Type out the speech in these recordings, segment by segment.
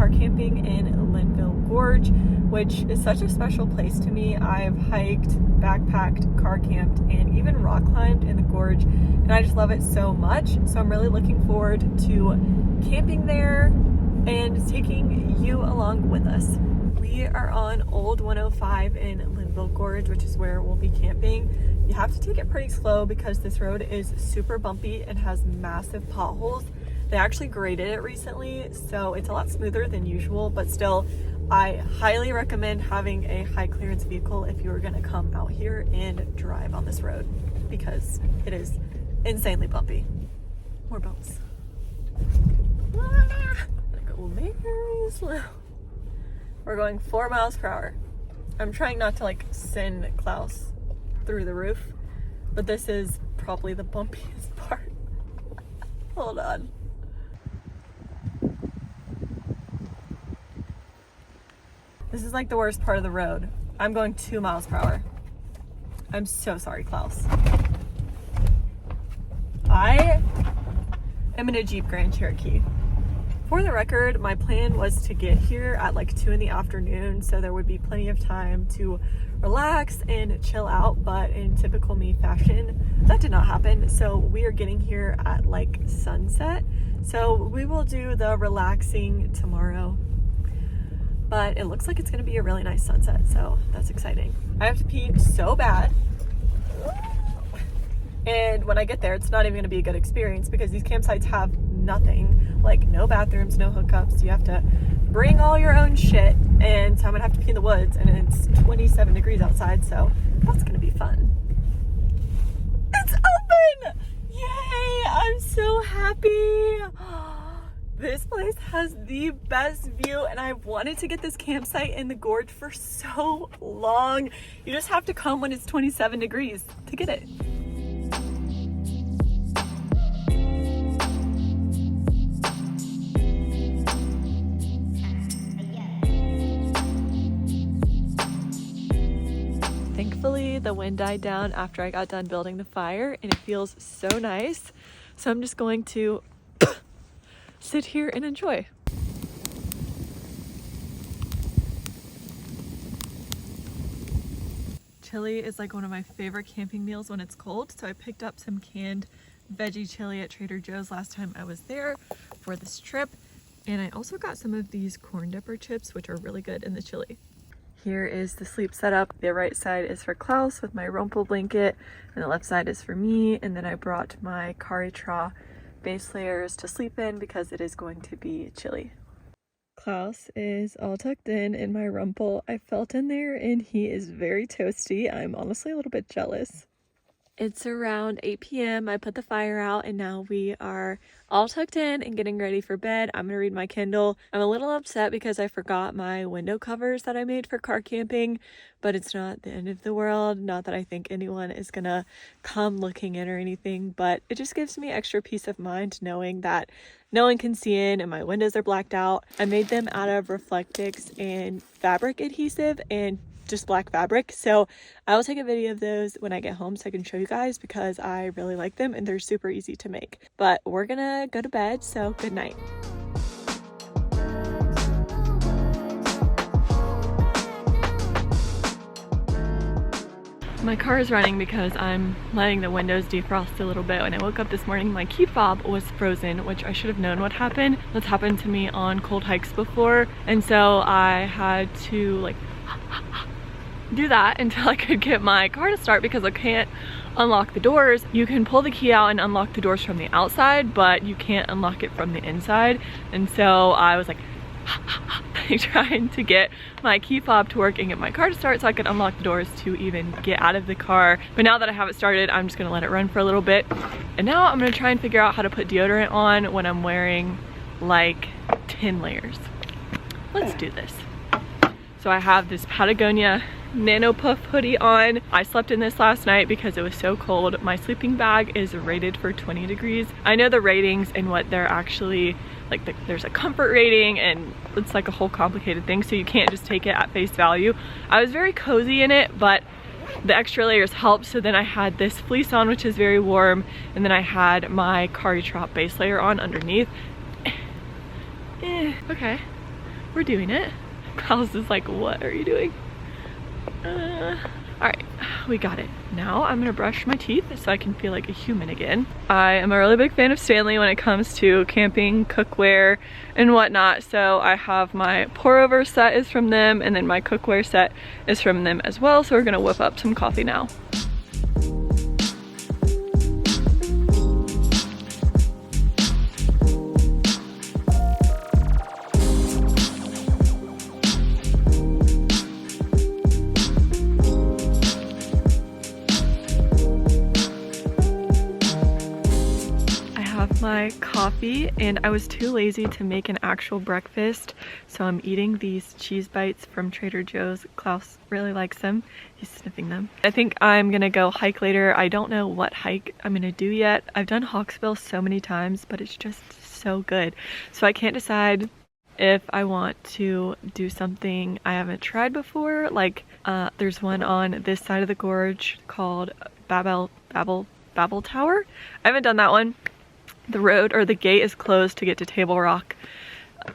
car camping in Linville Gorge, which is such a special place to me. I've hiked, backpacked, car camped, and even rock climbed in the gorge, and I just love it so much. So I'm really looking forward to camping there and taking you along with us. We are on Old 105 in Linville Gorge, which is where we'll be camping. You have to take it pretty slow because this road is super bumpy and has massive potholes. They actually graded it recently, so it's a lot smoother than usual, but still, I highly recommend having a high clearance vehicle if you are gonna come out here and drive on this road because it is insanely bumpy. More bumps. Go very slow. We're going 4 miles per hour. I'm trying not to like send Klaus through the roof, but this is probably the bumpiest part. Hold on. This is like the worst part of the road. I'm going 2 miles per hour. I'm so sorry, Klaus. I am in a Jeep Grand Cherokee. For the record, my plan was to get here at like 2 in the afternoon, so there would be plenty of time to relax and chill out, but in typical me fashion, that did not happen. So we are getting here at like sunset. So we will do the relaxing tomorrow, but it looks like it's gonna be a really nice sunset, so that's exciting. I have to pee so bad. And when I get there, it's not even gonna be a good experience because these campsites have nothing, like no bathrooms, no hookups. You have to bring all your own shit, and so I'm gonna have to pee in the woods, and it's 27 degrees outside, so that's gonna be fun. It's open! Yay! I'm so happy! This place has the best view, and I've wanted to get this campsite in the gorge for so long. You just have to come when it's 27 degrees to get it. Thankfully, the wind died down after I got done building the fire, and it feels so nice. So I'm just going to sit here and enjoy. Chili is like one of my favorite camping meals when it's cold, so I picked up some canned veggie chili at Trader Joe's last time I was there for this trip, and I also got some of these corn dipper chips, which are really good in the chili. Here is the sleep setup. The right side is for Klaus with my rumple blanket, and the left side is for me, and then I brought my Kari-Tra base layers to sleep in because it is going to be chilly. Klaus is all tucked in my rumple. I felt in there and he is very toasty. I'm honestly a little bit jealous. It's around 8 p.m. I put the fire out and now we are all tucked in and getting ready for bed. I'm gonna read my Kindle. I'm a little upset because I forgot my window covers that I made for car camping, but it's not the end of the world. Not that I think anyone is gonna come looking in or anything, but it just gives me extra peace of mind knowing that no one can see in and my windows are blacked out. I made them out of Reflectix and fabric adhesive and just black fabric, so I will take a video of those when I get home so I can show you guys because I really like them and they're super easy to make. But we're gonna go to bed, so good night. My car is running because I'm letting the windows defrost a little bit. When I woke up this morning, my key fob was frozen, which I should have known what happened. That's happened to me on cold hikes before, and so I had to like do that until I could get my car to start because I can't unlock the doors. You can pull the key out and unlock the doors from the outside, but you can't unlock it from the inside. And so I was like trying to get my key fob to work and get my car to start so I could unlock the doors to even get out of the car. But now that I have it started, I'm just gonna let it run for a little bit. And now I'm gonna try and figure out how to put deodorant on when I'm wearing like 10 layers. Let's do this. So I have this Patagonia Nano Puff hoodie on. I slept in this last night because it was so cold. My sleeping bag is rated for 20 degrees. I know the ratings and what they're actually like, there's a comfort rating and it's like a whole complicated thing, so you can't just take it at face value. I was very cozy in it, but the extra layers helped. So then I had this fleece on, which is very warm, and then I had my Kari-Tra base layer on underneath. Okay. we're doing it. Klaus is like, what are you doing? All right, we got it. Now I'm gonna brush my teeth so I can feel like a human again. I am a really big fan of Stanley when it comes to camping, cookware, and whatnot. So I have my pour over set is from them, and then my cookware set is from them as well. So we're gonna whip up some coffee now. My coffee, and I was too lazy to make an actual breakfast, so I'm eating these cheese bites from Trader Joe's. Klaus really likes them. He's sniffing them. I think I'm gonna go hike later. I don't know what hike I'm gonna do yet. I've done Hawksbill so many times, but it's just so good. So I can't decide if I want to do something I haven't tried before. Like there's one on this side of the gorge called Babel Tower. I haven't done that one. The road or the gate is closed to get to Table Rock.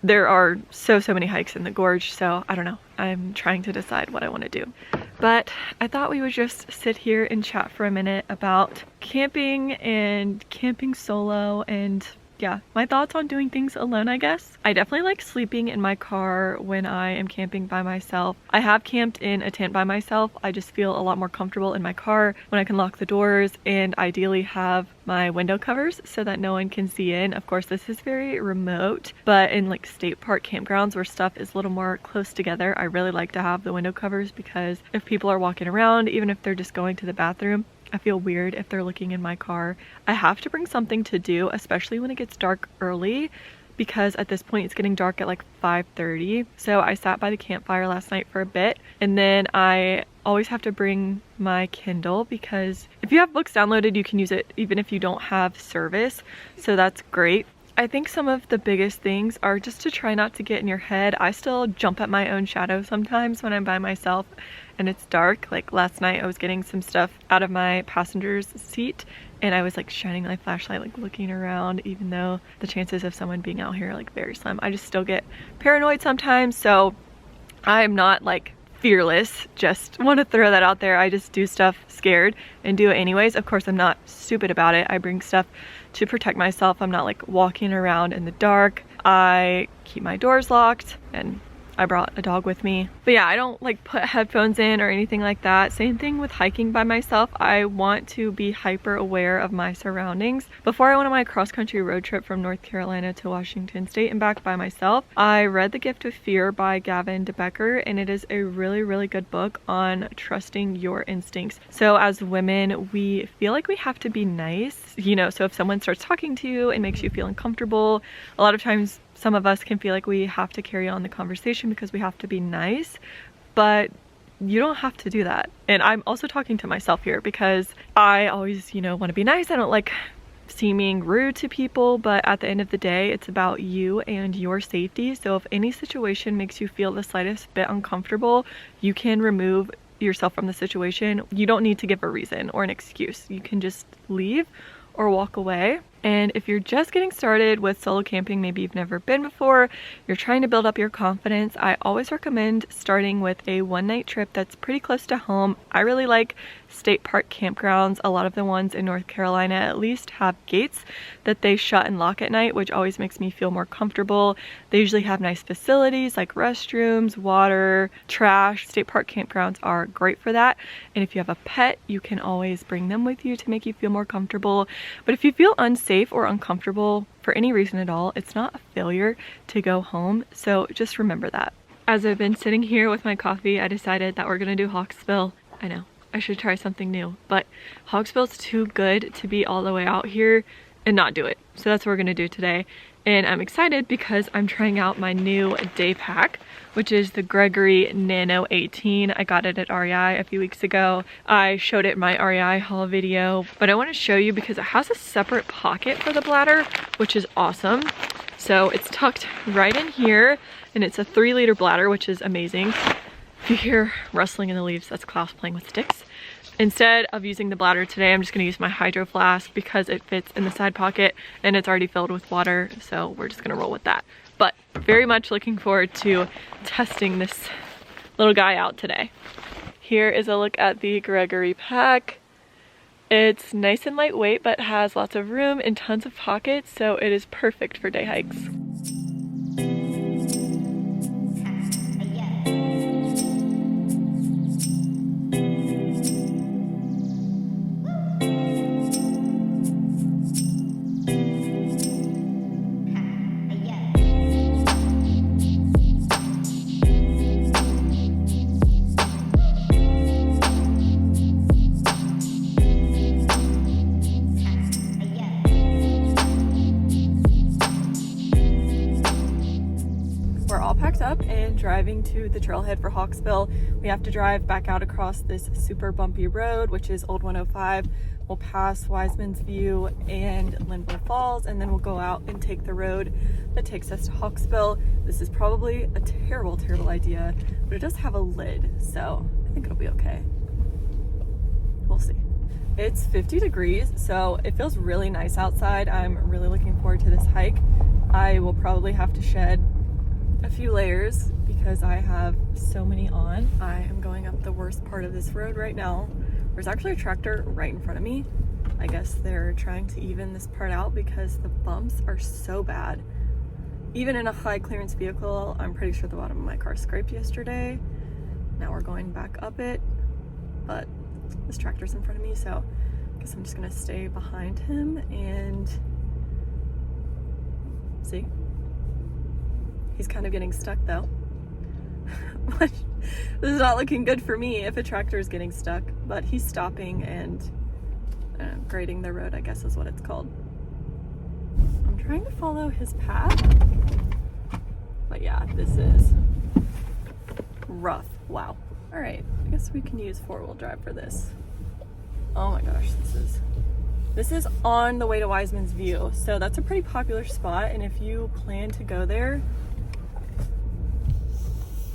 There are so many hikes in the gorge, so I don't know. I'm trying to decide what I want to do. But I thought we would just sit here and chat for a minute about camping and camping solo, and yeah, my thoughts on doing things alone, I guess. I definitely like sleeping in my car when I am camping by myself. I have camped in a tent by myself. I just feel a lot more comfortable in my car when I can lock the doors and ideally have my window covers so that no one can see in. Of course, this is very remote, but in like state park campgrounds where stuff is a little more close together, I really like to have the window covers, because if people are walking around, even if they're just going to the bathroom, I feel weird if they're looking in my car. I have to bring something to do, especially when it gets dark early, because at this point it's getting dark at like 5:30. So I sat by the campfire last night for a bit, and then I always have to bring my Kindle, because if you have books downloaded, you can use it even if you don't have service. So that's great. I think some of the biggest things are just to try not to get in your head. I still jump at my own shadow sometimes when I'm by myself and it's dark. Like last night I was getting some stuff out of my passenger's seat and I was like shining my flashlight, like looking around, even though the chances of someone being out here are like very slim. I just still get paranoid sometimes, so I'm not like fearless. Just want to throw that out there. I just do stuff scared and do it anyways. Of course, I'm not stupid about it. I bring stuff to protect myself. I'm not like walking around in the dark. I keep my doors locked, and I brought a dog with me. But yeah, I don't like put headphones in or anything like that. Same thing with hiking by myself. I want to be hyper aware of my surroundings. Before I went on my cross-country road trip from North Carolina to Washington State and back by myself, I read The Gift of Fear by Gavin DeBecker, and it is a really, really good book on trusting your instincts. So as women, we feel like we have to be nice, you know, so if someone starts talking to you and makes you feel uncomfortable, a lot of times some of us can feel like we have to carry on the conversation because we have to be nice, but you don't have to do that. And I'm also talking to myself here because I always, you know, want to be nice. I don't like seeming rude to people, but at the end of the day, it's about you and your safety. So if any situation makes you feel the slightest bit uncomfortable, you can remove yourself from the situation. You don't need to give a reason or an excuse. You can just leave or walk away. And if you're just getting started with solo camping, maybe you've never been before, you're trying to build up your confidence, I always recommend starting with a one-night trip that's pretty close to home. I really like state park campgrounds. A lot of the ones in North Carolina at least have gates that they shut and lock at night, which always makes me feel more comfortable. They usually have nice facilities like restrooms, water, trash. State park campgrounds are great for that. And if you have a pet, you can always bring them with you to make you feel more comfortable. But if you feel unsafe or uncomfortable for any reason at all, it's not a failure to go home. So just remember that. As I've been sitting here with my coffee, I decided that we're gonna do Hawksbill. I know, I should try something new, but Hawksbill's too good to be all the way out here and not do it. So that's what we're gonna do today. And I'm excited because I'm trying out my new day pack, which is the Gregory Nano 18. I got it at REI a few weeks ago. I showed it in my REI haul video, but I want to show you because it has a separate pocket for the bladder, which is awesome. So it's tucked right in here, and it's a 3-liter bladder, which is amazing. If you hear rustling in the leaves, that's Klaus playing with sticks. Instead of using the bladder today, I'm just gonna use my hydro flask because it fits in the side pocket and it's already filled with water, so we're just gonna roll with that. But very much looking forward to testing this little guy out today. Here is a look at the Gregory pack. It's nice and lightweight, but has lots of room and tons of pockets, so it is perfect for day hikes. Up and driving to the trailhead for Hawksbill. We have to drive back out across this super bumpy road, which is Old 105. We'll pass Wiseman's View and Linville Falls, and then we'll go out and take the road that takes us to Hawksbill. This is probably a terrible idea, but it does have a lid, so I think it'll be okay. We'll see. It's 50 degrees, so it feels really nice outside. I'm really looking forward to this hike. I will probably have to shed a few layers because I have so many on. I am going up the worst part of this road right now. There's actually a tractor right in front of me. I guess they're trying to even this part out because the bumps are so bad. Even in a high clearance vehicle, I'm pretty sure the bottom of my car scraped yesterday. Now we're going back up it, but this tractor's in front of me, so I guess I'm just gonna stay behind him and see. He's kind of getting stuck though. This is not looking good for me if a tractor is getting stuck, but he's stopping and grading the road, I guess is what it's called. I'm trying to follow his path, but yeah, this is rough. Wow. All right, I guess we can use 4-wheel drive for this. Oh my gosh, this is on the way to Wiseman's View, so that's a pretty popular spot, and if you plan to go there,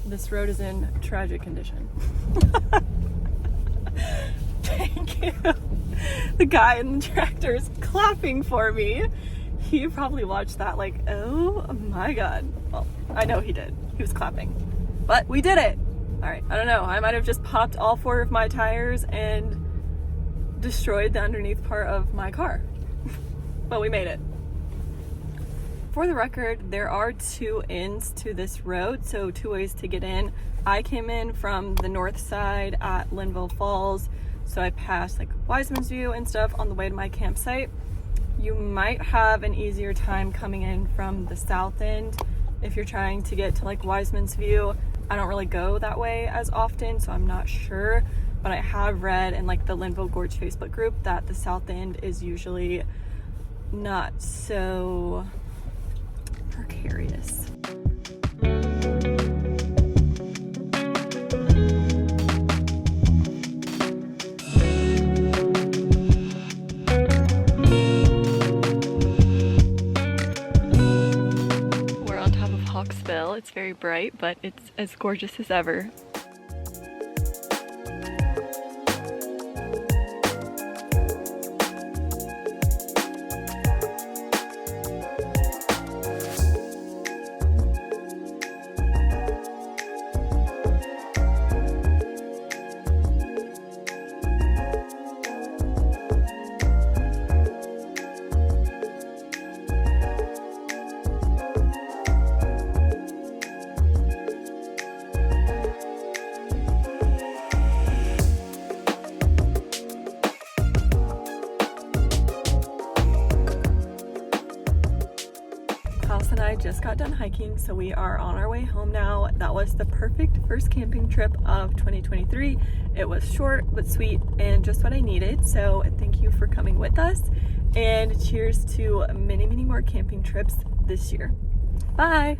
this road is in tragic condition. Thank you. The guy in the tractor is clapping for me. He probably watched that like, oh my God. Well, I know he did. He was clapping. But we did it. All right, I don't know. I might have just popped all 4 of my tires and destroyed the underneath part of my car. But we made it. For the record, there are 2 ends to this road, so 2 ways to get in. I came in from the north side at Linville Falls, so I passed like Wiseman's View and stuff on the way to my campsite. You might have an easier time coming in from the south end if you're trying to get to like Wiseman's View. I don't really go that way as often, so I'm not sure, but I have read in like the Linville Gorge Facebook group that the south end is usually not so precarious. We're on top of Hawksbill. It's very bright, but it's as gorgeous as ever. Klaus and I just got done hiking, so we are on our way home now. That was the perfect first camping trip of 2023. It was short but sweet and just what I needed, so thank you for coming with us, and cheers to many more camping trips this year. Bye!